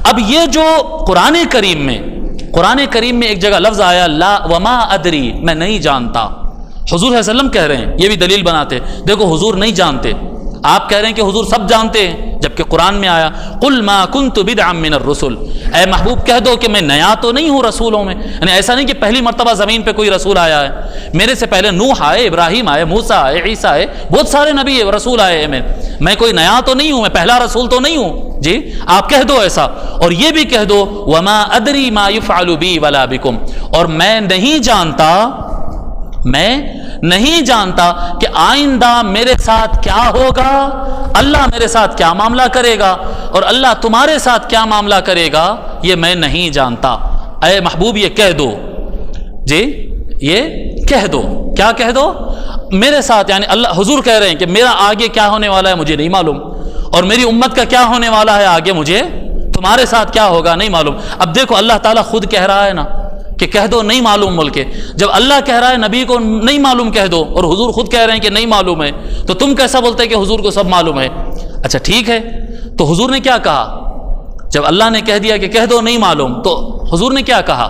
اب یہ جو قرآن کریم میں ایک جگہ لفظ آیا لا وما ادری، میں نہیں جانتا، حضور صلی اللہ علیہ وسلم کہہ رہے ہیں، یہ بھی دلیل بناتے، دیکھو حضور نہیں جانتے، آپ کہہ رہے ہیں کہ حضور سب جانتے ہیں، جبکہ قرآن میں آیا قل ما کنت بدعا من الرسل، اے محبوب کہہ دو کہ میں نیا تو نہیں ہوں رسولوں میں، یعنی ایسا نہیں کہ پہلی مرتبہ زمین پہ کوئی رسول آیا ہے، میرے سے پہلے نوح آئے، ابراہیم آئے، موسیٰ آئے، عیسیٰ آئے، بہت سارے نبی رسول آئے ہیں، میں کوئی نیا تو نہیں ہوں، میں پہلا رسول تو نہیں ہوں، جی آپ کہہ دو ایسا، اور یہ بھی کہہ دو وما ادری ما یفعل بی ولا بکم، اور میں نہیں جانتا کہ آئندہ میرے ساتھ کیا ہوگا، اللہ میرے ساتھ کیا معاملہ کرے گا اور اللہ تمہارے ساتھ کیا معاملہ کرے گا، یہ میں نہیں جانتا۔ اے محبوب یہ کہہ دو، جی یہ کہہ دو، کیا کہہ دو؟ میرے ساتھ، یعنی اللہ حضور کہہ رہے ہیں کہ میرا آگے کیا ہونے والا ہے مجھے نہیں معلوم، اور میری امت کا کیا ہونے والا ہے آگے مجھے، تمہارے ساتھ کیا ہوگا نہیں معلوم۔ اب دیکھو اللہ تعالیٰ خود کہہ رہا ہے نا کہ کہہ دو نہیں معلوم بول کے، جب اللہ کہہ رہا ہے نبی کو نہیں معلوم کہہ دو اور حضور خود کہہ رہے ہیں کہ نہیں معلوم ہے، تو تم کیسا بولتے کہ حضور کو سب معلوم ہے؟ اچھا ٹھیک ہے، تو حضور نے کیا کہا جب اللہ نے کہہ دیا کہ کہہ دو نہیں معلوم، تو حضور نے کیا کہا؟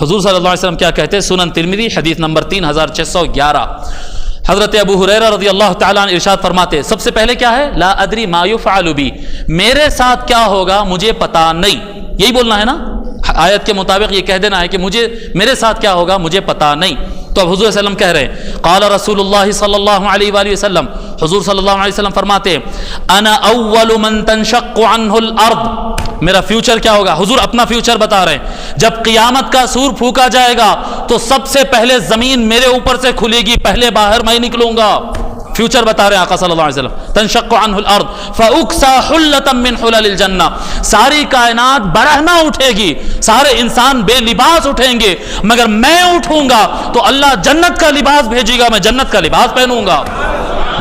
حضور صلی اللہ علیہ وسلم کیا کہتے ہیں؟ سنن ترمذی حدیث نمبر 3611، حضرت ابو ہریرہ رضی اللہ تعالیٰ عنہ ارشاد فرماتے، سب سے پہلے کیا ہے؟ لا ادری ما یفعل بی، میرے ساتھ کیا ہوگا مجھے پتا نہیں، یہی بولنا ہے نا، آیت کے مطابق یہ کہہ دینا ہے کہ میرے ساتھ کیا ہوگا مجھے پتا نہیں۔ تو اب حضور صلی اللہ علیہ وسلم کہہ رہے ہیں، قال رسول اللہ صلی اللہ علیہ وآلہ وسلم، حضور صلی اللہ علیہ وسلم فرماتے، انا اول من تنشق عنہ الارض، میرا فیوچر کیا ہوگا؟ حضور اپنا فیوچر بتا رہے ہیں، جب قیامت کا سور پھونکا جائے گا تو سب سے پہلے زمین میرے اوپر سے کھلے گی، پہلے باہر میں نکلوں گا، فیوچر بتا رہے ہیں آقا صلی اللہ علیہ وسلم، تنشق عنہ الارض فاکسا حلۃ من حلل الجنہ، ساری کائنات برہنہ اٹھے گی، سارے انسان بے لباس اٹھیں گے، مگر میں اٹھوں گا تو اللہ جنت کا لباس بھیجے گا، میں جنت کا لباس پہنوں گا،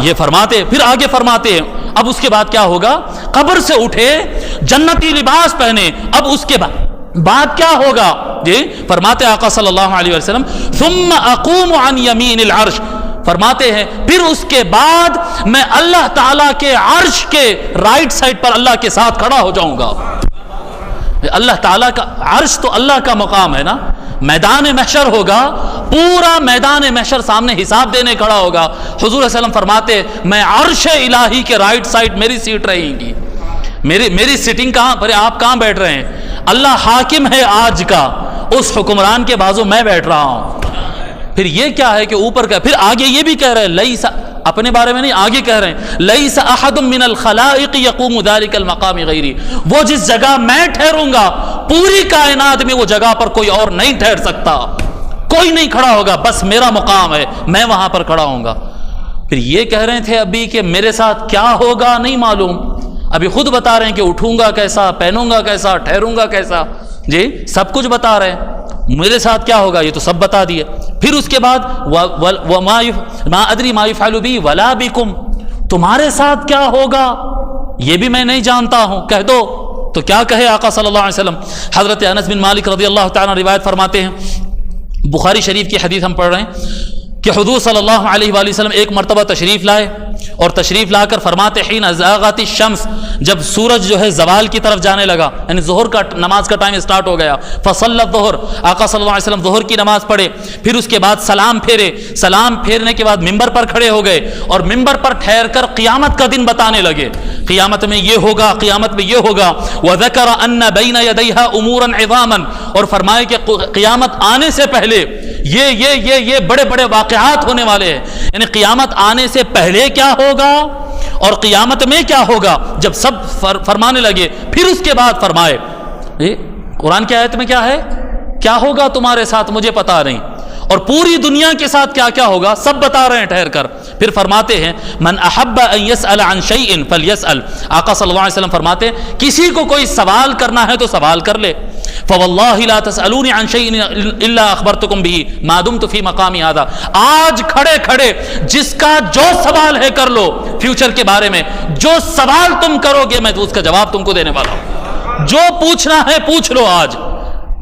یہ فرماتے، پھر آگے فرماتے ہیں اب اس کے بعد کیا ہوگا؟ قبر سے اٹھے جنتی لباس پہنے، اب اس کے بعد کیا ہوگا؟ جی فرماتے آقا صلی اللہ علیہ وسلم، ثم اقوم عن یمین العرش، فرماتے ہیں پھر اس کے بعد میں اللہ تعالیٰ کے عرش کے رائٹ سائڈ پر اللہ کے ساتھ کھڑا ہو جاؤں گا۔ اللہ تعالیٰ کا عرش تو اللہ کا مقام ہے نا، میدان محشر ہوگا، پورا میدان محشر سامنے حساب دینے کھڑا ہوگا، حضور صلی اللہ علیہ وسلم فرماتے میں عرش الہی کے رائٹ سائڈ میری سیٹ رہے گی، میری سیٹنگ کہاں پر؟ آپ کہاں بیٹھ رہے ہیں؟ اللہ حاکم ہے آج کا، اس حکمران کے بازو میں بیٹھ رہا ہوں۔ پھر یہ کیا ہے کہ اوپر کا، پھر آگے یہ بھی کہہ رہے ہیں لیس، اپنے بارے میں نہیں آگے کہہ رہے ہیں لیس احد من الخلائق یقوم ذلک المقام غیری، وہ جس جگہ میں ٹھہروں گا پوری کائنات میں وہ جگہ پر کوئی اور نہیں ٹھہر سکتا، کوئی نہیں کھڑا ہوگا، بس میرا مقام ہے، میں وہاں پر کھڑا ہوں گا۔ پھر یہ کہہ رہے تھے ابھی کہ میرے ساتھ کیا ہوگا نہیں معلوم، ابھی خود بتا رہے ہیں کہ اٹھوں گا کیسا، پہنوں گا کیسا، ٹھہروں گا کیسا، جی سب کچھ بتا رہے ہیں، میرے ساتھ کیا ہوگا یہ تو سب بتا دیے۔ پھر اس کے بعد ما ادری ما یفعل بی ولا بکم، تمہارے ساتھ کیا ہوگا یہ بھی میں نہیں جانتا ہوں، کہہ دو۔ تو کیا کہے آقا صلی اللہ علیہ وسلم؟ حضرت انس بن مالک رضی اللہ تعالیٰ روایت فرماتے ہیں، بخاری شریف کی حدیث ہم پڑھ رہے ہیں کہ حضور صلی اللہ علیہ وآلہ وسلم ایک مرتبہ تشریف لائے اور تشریف لا کر فرماتے حین زاغت الشمس، جب سورج جو ہے زوال کی طرف جانے لگا، یعنی ظہر کا نماز کا ٹائم سٹارٹ ہو گیا، فصلی الظہر، آقا صلی اللہ علیہ وسلم ظہر کی نماز پڑھے، پھر اس کے بعد سلام پھیرے، سلام پھیرنے کے بعد ممبر پر کھڑے ہو گئے اور ممبر پر ٹھہر کر قیامت کا دن بتانے لگے، قیامت میں یہ ہوگا، قیامت میں یہ ہوگا، وذکر ان بین یدیہا امورا عظاما، اور فرمائے کہ قیامت آنے سے پہلے یہ بڑے بڑے واقعات ہونے والے ہیں، یعنی قیامت آنے سے پہلے کیا ہوگا اور قیامت میں کیا ہوگا، جب سب فرمانے لگے پھر اس کے بعد فرمائے، قرآن کی آیت میں کیا ہے؟ کیا ہوگا تمہارے ساتھ مجھے پتا نہیں، اور پوری دنیا کے ساتھ کیا کیا ہوگا سب بتا رہے ہیں ٹھہر کر۔ پھر فرماتے ہیں من احب ان يسأل عن شيء فليسأل، آقا صلی اللہ علیہ وسلم فرماتے ہیں کسی کو کوئی سوال کرنا ہے تو سوال کر لے، فواللہ لا تسألوني عن شيء الا اخبرتكم به ما دمت في مقامي هذا، آج کھڑے کھڑے جس کا جو سوال ہے کر لو، فیوچر کے بارے میں جو سوال تم کرو گے میں تو اس کا جواب تم کو دینے والا ہوں، جو پوچھنا ہے پوچھ لو۔ آج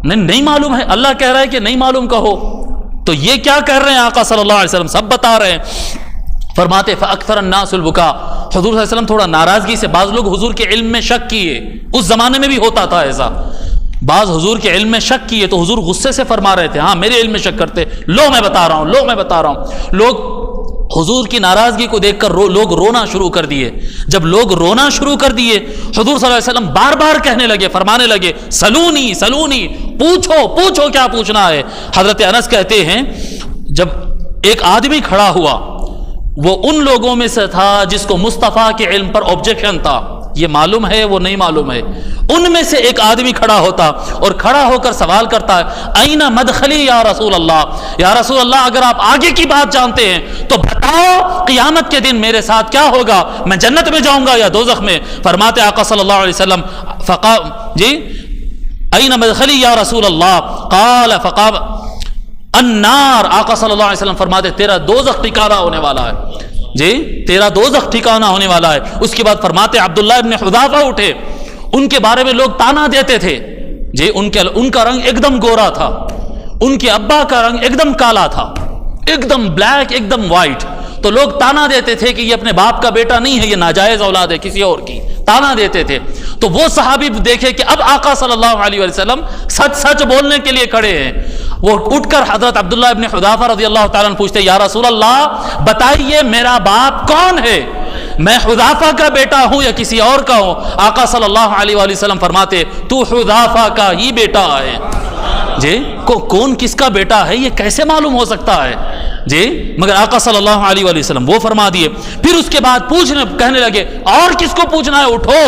نہیں معلوم ہے، اللہ کہہ رہا ہے کہ نہیں معلوم کہو، تو یہ کیا کہہ رہے ہیں آقا صلی اللہ علیہ وسلم؟ سب بتا رہے ہیں۔ فرماتے فاکثر الناس البکا، حضور صلی اللہ علیہ وسلم تھوڑا ناراضگی سے، بعض لوگ حضور کے علم میں شک کیے، اس زمانے میں بھی ہوتا تھا ایسا، بعض حضور کے علم میں شک کیے تو حضور غصے سے فرما رہے تھے ہاں میرے علم میں شک کرتے، لو میں بتا رہا ہوں، لو میں بتا رہا ہوں۔ لوگ حضور کی ناراضگی کو دیکھ کر لوگ رونا شروع کر دیے۔ جب لوگ رونا شروع کر دیے، حضور صلی اللہ علیہ وسلم بار بار کہنے لگے، فرمانے لگے سلونی سلونی، پوچھو پوچھو کیا پوچھنا ہے۔ حضرت انس کہتے ہیں جب ایک آدمی کھڑا ہوا، وہ ان لوگوں میں سے تھا جس کو مصطفیٰ کے علم پر آبجیکشن تھا، یہ معلوم ہے وہ نہیں معلوم ہے، ان میں سے ایک آدمی کھڑا ہوتا اور کھڑا ہو کر سوال کرتا ہے اینا مدخلی یا رسول اللہ، یا رسول اللہ اگر آپ آگے کی بات جانتے ہیں تو بتاؤ قیامت کے دن میرے ساتھ کیا ہوگا، میں جنت میں جاؤں گا یا دوزخ میں؟ فرماتے آقا صلی اللہ علیہ وسلم جی اینا مدخلی یا رسول اللہ، قال فقال النار، آقا صلی اللہ علیہ وسلم فرماتے تیرا دوزخ ٹھکانہ ہونے والا ہے، جی تیرا دوزخ ٹھکانہ ہونے والا ہے۔ اس کے بعد فرماتے عبداللہ ابن حذافہ اٹھے، ان کے بارے میں لوگ تانا دیتے تھے، جی ان کا رنگ ایک دم گورا تھا، ان کے ابا کا رنگ ایک دم کالا تھا، ایک دم بلیک، ایک دم وائٹ، تو لوگ تانا دیتے تھے کہ یہ اپنے باپ کا بیٹا نہیں ہے، یہ ناجائز اولاد ہے کسی اور کی، تانا دیتے تھے۔ تو وہ صحابی دیکھے کہ اب آقا صلی اللہ علیہ وسلم سچ سچ بولنے کے لیے کھڑے ہیں، وہ اٹھ کر حضرت عبداللہ ابن حذافہ رضی اللہ تعالیٰ عنہ پوچھتے یا رسول اللہ بتائیے میرا باپ کون ہے، میں حذافہ کا بیٹا ہوں یا کسی اور کا ہوں؟ آقا صلی اللہ علیہ وآلہ وسلم فرماتے تو حذافہ کا ہی بیٹا ہے۔ جی کون کس کا بیٹا ہے یہ کیسے معلوم ہو سکتا ہے؟ جی مگر آقا صلی اللہ علیہ وآلہ وسلم وہ فرما دیے۔ پھر اس کے بعد کہنے لگے اور کس کو پوچھنا ہے اٹھو،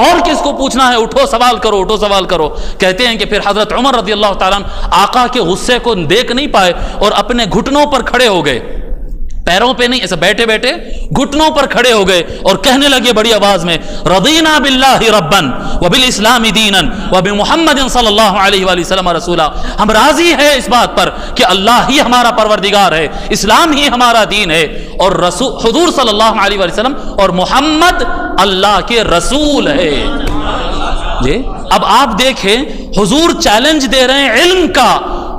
اور کس کو پوچھنا ہے اٹھو سوال کرو، اٹھو سوال کرو۔ کہتے ہیں کہ پھر حضرت عمر رضی اللہ تعالیٰ عنہ آقا کے غصے کو دیکھ نہیں پائے اور اپنے گھٹنوں پر کھڑے ہو گئے، پیروں پہ نہیں، ایسے بیٹھے بیٹھے گھٹنوں پر کھڑے ہو گئے اور کہنے لگے بڑی آواز میں رضینا باللہ ربا وبالاسلام دینا وبمحمد صلی اللہ علیہ وآلہ وسلم رسولا، ہم راضی ہیں اس بات پر کہ اللہ ہی ہمارا پروردگار ہے، اسلام ہی ہمارا دین ہے، اور حضور صلی اللہ علیہ وآلہ وسلم اور محمد اللہ کے رسول ہے۔ جی اب آپ دیکھیں حضور چیلنج دے رہے ہیں علم کا،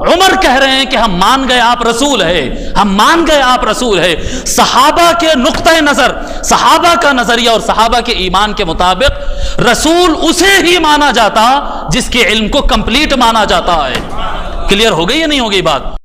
عمر کہہ رہے ہیں کہ ہم مان گئے آپ رسول ہے، ہم مان گئے آپ رسول ہے۔ صحابہ کے نقطۂ نظر، صحابہ کا نظریہ اور صحابہ کے ایمان کے مطابق رسول اسے ہی مانا جاتا جس کے علم کو کمپلیٹ مانا جاتا ہے۔ کلیئر ہو گئی یا نہیں ہو گئی بات؟